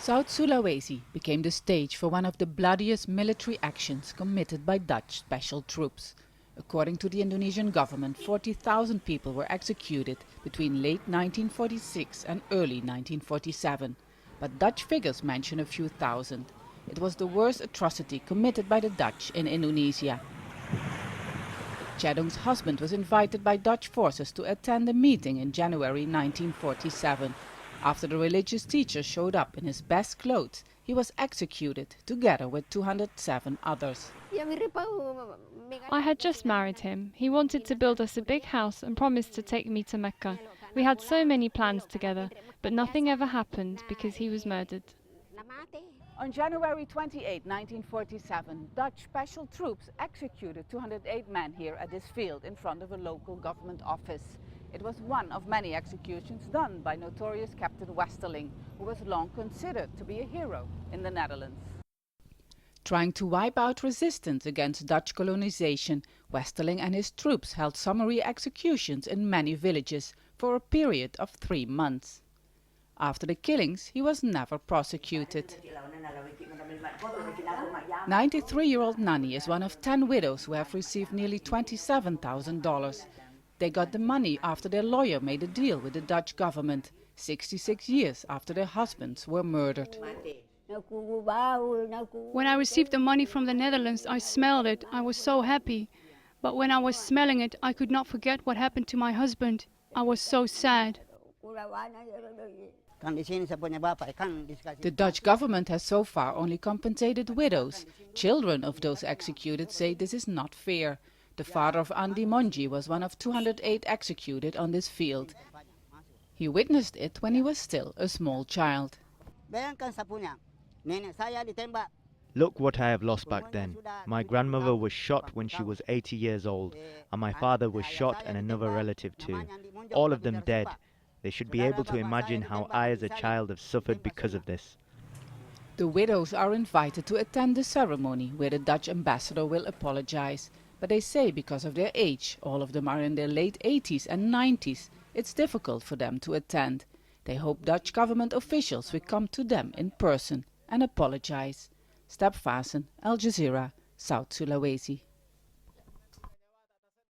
South Sulawesi became the stage for one of the bloodiest military actions committed by Dutch special troops. According to the Indonesian government, 40,000 people were executed between late 1946 and early 1947. But Dutch figures mention a few thousand. It was the worst atrocity committed by the Dutch in Indonesia. CHEDDUNG's husband was invited by Dutch forces to attend a meeting in January 1947. After the religious teacher showed up in his best clothes, he was executed together with 207 others. I had just married him. He wanted to build us a big house and promised to take me to Mecca. We had so many plans together, but nothing ever happened because he was murdered. On January 28, 1947, Dutch special troops executed 208 men here at this field in front of a local government office. It was one of many executions done by notorious Captain Westerling, who was long considered to be a hero in the Netherlands. Trying to wipe out resistance against Dutch colonization, Westerling and his troops held summary executions in many villages for a period of 3 months. After the killings, he was never prosecuted. 93-year-old NANI is one of 10 widows who have received nearly $27,000. They got the money after their lawyer made a deal with the Dutch government, 66 years after their husbands were murdered. When I received the money from the Netherlands, I smelled it. I was so happy. But when I was smelling it, I could not forget what happened to my husband. I was so sad. The Dutch government has so far only compensated widows. Children of those executed say this is not fair. The father of ANDI, MONDJI, was one of 208 executed on this field. He witnessed it when he was still a small child. Look what I have lost back then. My grandmother was shot when she was 80 years old, and my father was shot and another relative too. All of them dead. They should be able to imagine how I as a child have suffered because of this. The widows are invited to attend the ceremony where the Dutch ambassador will apologize. But they say because of their age, all of them are in their late 80s and 90s, it's difficult for them to attend. They hope Dutch government officials will come to them in person and apologize. Vaessen, Jazeera, South Sulawesi.